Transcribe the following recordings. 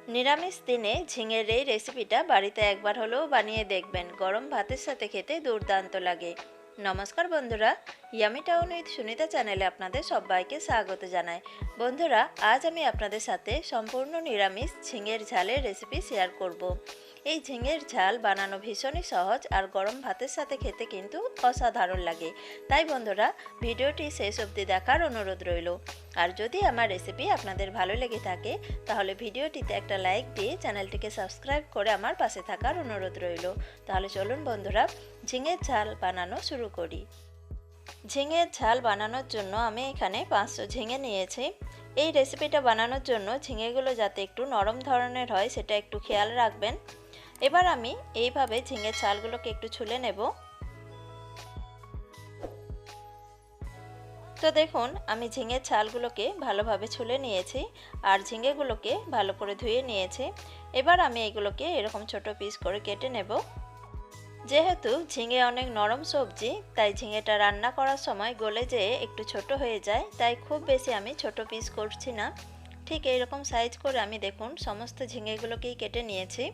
নিরামিষ দিনে ঝিঙের এই রেসিপিটা বাড়িতে একবার হলেও বানিয়ে দেখবেন। গরম ভাতের সাথে খেতে দুর্দান্ত লাগে। নমস্কার বন্ধুরা, ইয়ামি টাউন উইথ সুনিতা চ্যানেলে আপনাদের সবাইকে স্বাগত জানাই। বন্ধুরা, আজ আমি আপনাদের সাথে সম্পূর্ণ নিরামিষ ঝিঙের ঝালের রেসিপি শেয়ার করব। এই ঝিঙের ঝাল বানানো ভীষণই সহজ আর গরম ভাতের সাথে খেতে কিন্তু অসাধারণ লাগে। তাই বন্ধুরা, ভিডিওটি শেষ অবধি দেখার অনুরোধ রইল। আর যদি আমার রেসিপি আপনাদের ভালো লেগে থাকে তাহলে ভিডিওটিতে একটা লাইক দিয়ে চ্যানেলটিকে সাবস্ক্রাইব করে আমার পাশে থাকার অনুরোধ রইল। তাহলে চলুন বন্ধুরা, ঝিঙের ঝাল বানানো শুরু করি। ঝিঙের ঝাল বানানোর জন্য আমি এখানে 500 ঝিঙে নিয়েছি। এই রেসিপিটা বানানোর জন্য ঝিঙেগুলো যাতে একটু নরম ধরনের হয় সেটা একটু খেয়াল রাখবেন। এবার আমি এইভাবে ঝিঙের ছালগুলোকে একটু ছুলে নেব। তো দেখুন, আমি ঝিঙের ছালগুলোকে ভালোভাবে ছুলে নিয়েছি আর ঝিঙেগুলোকে ভালো করে ধুয়ে নিয়েছি। এবার আমি এগুলোকে এরকম ছোট পিস করে কেটে নেব। যেহেতু ঝিঙে অনেক নরম সবজি, তাই ঝিঙেটা রান্না করার সময় গলে যেয়ে একটু ছোট হয়ে যায়, তাই খুব বেশি আমি ছোট পিস করছি না। ঠিক এইরকম সাইজ করে আমি দেখুন সমস্ত ঝিঙেগুলোকেই কেটে নিয়েছি।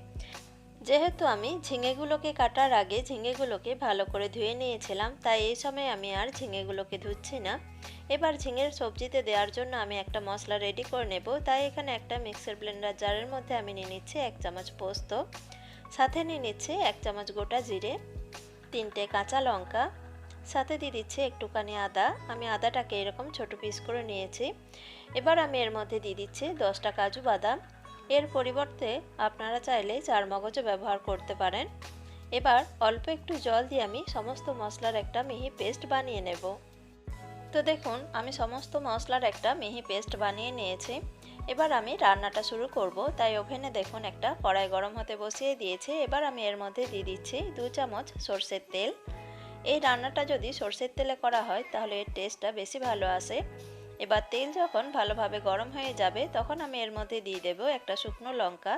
যেহেতু আমি ঝিঙেগুলোকে কাটার আগে ঝিঙেগুলোকে ভালো করে ধুয়ে নিয়েছিলাম, তাই এই সময় আমি আর ঝিঙেগুলোকে ধুচ্ছি না। এবার ঝিঙের সবজিতে দেওয়ার জন্য আমি একটা মশলা রেডি করে নেব। তাই এখানে একটা মিক্সার ব্লেন্ডার জারের মধ্যে আমি নিয়ে নিচ্ছি 1 চামচ পোস্ত, সাথে নিয়ে নিচ্ছি 1 চামচ গোটা জিরে, 3টে কাঁচা লঙ্কা, সাথে দিয়ে দিচ্ছি একটুখানি আদা। আমি আদাটাকে এরকম ছোট পিস করে নিয়েছি। এবার আমি এর মধ্যে দিয়ে দিচ্ছি 10টা কাজু বাদাম। এর পরিবর্তে আপনারা চাইলে চারমগজও ব্যবহার করতে পারেন। এবার অল্প একটু জল দিয়ে আমি সমস্ত মশলার একটা মিহি পেস্ট বানিয়ে নেব। তো দেখুন, আমি সমস্ত মশলার একটা মিহি পেস্ট বানিয়ে নিয়েছি। এবার আমি রান্নাটা শুরু করব। তাই ওভেনে দেখুন একটা কড়াই গরম হতে বসিয়ে দিয়েছি। এবার আমি এর মধ্যে দিয়ে দিচ্ছি 2 চামচ সরষের তেল। এই রান্নাটা যদি সরষের তেলে করা হয় তাহলে এর টেস্টটা বেশি ভালো আসে। এবার তেল যখন ভালোভাবে গরম হয়ে যাবে তখন আমি এর মধ্যে দিয়ে দেব একটা শুকনো লঙ্কা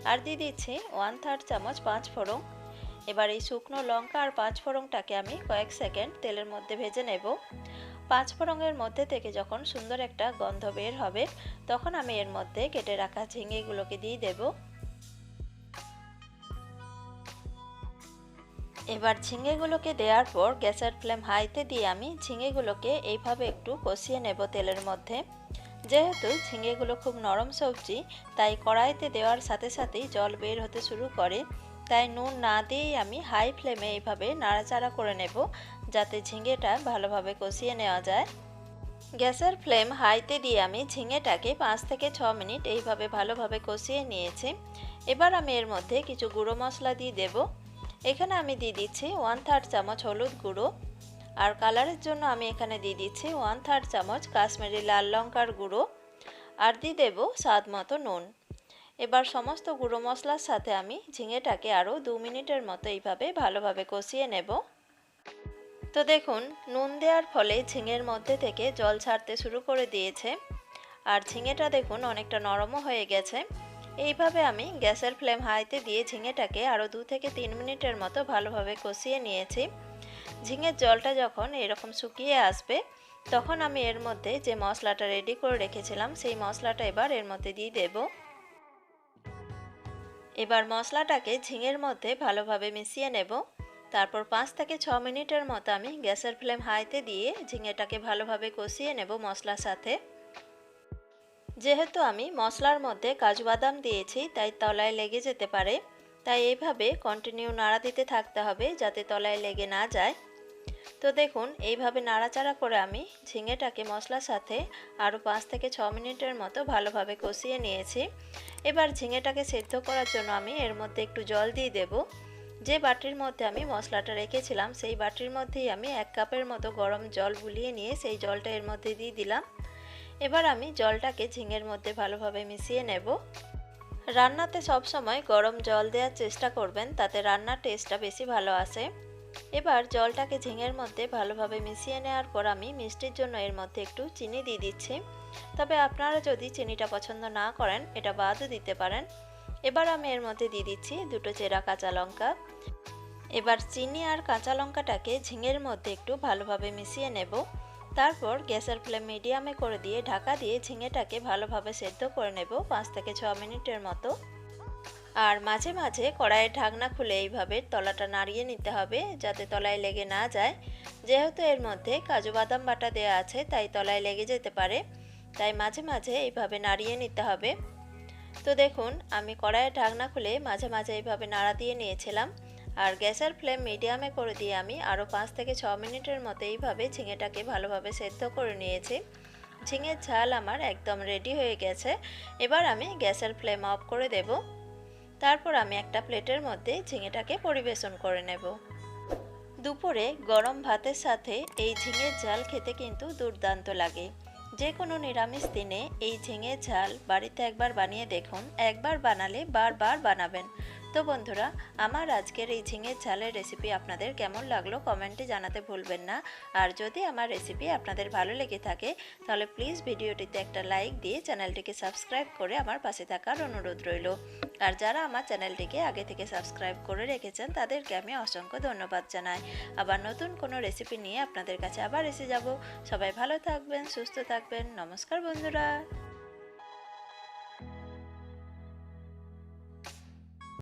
আর দিয়ে দিচ্ছি 1/3 চামচ 5 ফোড়ন। এবার এই শুকনো লঙ্কা আর 5 ফোড়নটাকে আমি কয়েক সেকেন্ড তেলের মধ্যে ভেজে নেব। 5 ফোড়নের মধ্যে থেকে যখন সুন্দর একটা গন্ধ বের হবে তখন আমি এর মধ্যে কেটে রাখা ঝিঙেগুলোকে দিয়ে দেব। এবার ঝিঙেগুলোকে দেওয়ার পর গ্যাসের ফ্লেম হাইতে দিয়ে আমি ঝিঙেগুলোকে এইভাবে একটু কষিয়ে নেব তেলের মধ্যে। যেহেতু ঝিঙেগুলো খুব নরম সবজি, তাই কড়াইতে দেওয়ার সাথে সাথেই জল বের হতে শুরু করে। তাই নুন না দিয়েই আমি হাই ফ্লেমে এইভাবে নাড়াচাড়া করে নেব যাতে ঝিঙেটা ভালোভাবে কষিয়ে নেওয়া যায়। গ্যাসের ফ্লেম হাইতে দিয়ে আমি ঝিঙেটাকে 5 থেকে 6 মিনিট এইভাবে ভালোভাবে কষিয়ে নিয়েছি। এবার আমি এর মধ্যে কিছু গুঁড়ো মশলা দিয়ে দেব। এখানে আমি দিয়ে দিচ্ছি 1/3 চামচ হলুদ গুঁড়ো আর কালারের জন্য আমি এখানে দিয়ে দিচ্ছি 1/3 চামচ কাশ্মীরি লাল লঙ্কার গুঁড়ো আর দিয়ে দেব স্বাদ মতো নুন। এবার সমস্ত গুঁড়ো মশলার সাথে আমি ঝিঙেটাকে আরও 2 মিনিটের মতো এইভাবে ভালোভাবে কষিয়ে নেব। তো দেখুন, নুন দেওয়ার ফলে ঝিঙের মধ্যে থেকে জল ছাড়তে শুরু করে দিয়েছে আর ঝিঙেটা দেখুন অনেকটা নরমও হয়ে গেছে। এইভাবে আমি গ্যাসের ফ্লেম হাইতে দিয়ে ঝিঙেটাকে আরও 2 থেকে 3 মিনিটের মতো ভালোভাবে কষিয়ে নিয়েছি। ঝিঙের জলটা যখন এরকম শুকিয়ে আসবে তখন আমি এর মধ্যে যে মশলাটা রেডি করে রেখেছিলাম সেই মশলাটা এবার এর মধ্যে দিয়ে দেব। এবার মশলাটাকে ঝিঙের মধ্যে ভালোভাবে মিশিয়ে নেব। তারপর 5 থেকে 6 মিনিটের মতো আমি গ্যাসের ফ্লেম হাইতে দিয়ে ঝিঙেটাকে ভালোভাবে কষিয়ে নেব মশলার সাথে। যেহেতু আমি মশলার মধ্যে কাজু বাদাম দিয়েছি তাই তলায় লেগে যেতে পারে, তাই এইভাবে কন্টিনিউ নাড়া দিতে থাকতে হবে যাতে তলায় লেগে না যায়। তো দেখুন, এইভাবে নাড়াচাড়া করে আমি ঝিঙেটাকে মশলার সাথে আরও 5 থেকে 6 মিনিটের মতো ভালোভাবে কষিয়ে নিয়েছি। এবার ঝিঙেটাকে সেদ্ধ করার জন্য আমি এর মধ্যে একটু জল দিয়ে দেব। যে বাটির মধ্যে আমি মশলাটা রেখেছিলাম সেই বাটির মধ্যেই আমি 1 কাপের মতো গরম জল বুলিয়ে নিয়ে সেই জলটা এর মধ্যে দিয়ে দিলাম। এবার আমি জলটাকে ঝিঙের মধ্যে ভালোভাবে মিশিয়ে নেব। রান্নাতে সবসময় গরম জল দেওয়ার চেষ্টা করবেন, তাতে রান্নার টেস্টটা বেশি ভালো আসে। এবার জলটাকে ঝিঙের মধ্যে ভালোভাবে মিশিয়ে নেওয়ার পর আমি মিষ্টির জন্য এর মধ্যে একটু চিনি দিয়ে দিচ্ছি। তবে আপনারা যদি চিনিটা পছন্দ না করেন এটা বাদও দিতে পারেন। এবার আমি এর মধ্যে দিয়ে দিচ্ছি 2টো চেরা কাঁচা লঙ্কা। এবার চিনি আর কাঁচা লঙ্কাটাকে ঝিঙের মধ্যে একটু ভালোভাবে মিশিয়ে নেব। তারপর গ্যাসের ফ্লেম মিডিয়ামে করে দিয়ে ঢাকা দিয়ে ঝিঙেটাকে ভালোভাবে সেদ্ধ করে নেব 5 থেকে 6 মিনিটের মতো। আর মাঝে মাঝে কড়াইয়ের ঢাকনা খুলে এইভাবে তলাটা নাড়িয়ে নিতে হবে যাতে তলায় লেগে না যায়। যেহেতু এর মধ্যে কাজু বাদাম বাটা দেওয়া আছে তাই তলায় লেগে যেতে পারে, তাই মাঝে মাঝে এইভাবে নাড়িয়ে নিতে হবে। তো দেখুন আমি কড়াইয়ের ঢাকনা খুলে মাঝে মাঝে এইভাবে নাড়া দিয়ে নিয়েছিলাম। আর গ্যাসের ফ্লেম মিডিয়ামে করে দিয়ে আমি আরও 5 থেকে 6 মিনিটের মতো এইভাবে ঝিঙেটাকে ভালোভাবে সেদ্ধ করে নিয়েছি। ঝিঙের ঝাল আমার একদম রেডি হয়ে গেছে। এবার আমি গ্যাসের ফ্লেম অফ করে দেব। তারপর আমি একটা প্লেটের মধ্যে ঝিঙেটাকে পরিবেশন করে নেব। দুপুরে গরম ভাতের সাথে এই ঝিঙের ঝাল খেতে কিন্তু দুর্দান্ত লাগে। যে কোনো নিরামিষ দিনে এই ঝিঙের ঝাল বাড়িতে একবার বানিয়ে দেখুন, একবার বানালে বারবার বানাবেন। তো বন্ধুরা, আমার আজকের এই ঝিঙের ঝালের রেসিপি আপনাদের কেমন লাগলো কমেন্টে জানাতে ভুলবেন না। আর যদি আমার রেসিপি আপনাদের ভালো লেগে থাকে তাহলে প্লিজ ভিডিওটিতে একটা লাইক দিয়ে চ্যানেলটিকে সাবস্ক্রাইব করে আমার পাশে থাকার অনুরোধ রইল। আর যারা আমার চ্যানেলটিকে আগে থেকে সাবস্ক্রাইব করে রেখেছেন তাদেরকে আমি অসংখ্য ধন্যবাদ জানাই। আবার নতুন কোনো রেসিপি নিয়ে আপনাদের কাছে আবার এসে যাব। সবাই ভালো থাকবেন, সুস্থ থাকবেন। নমস্কার বন্ধুরা।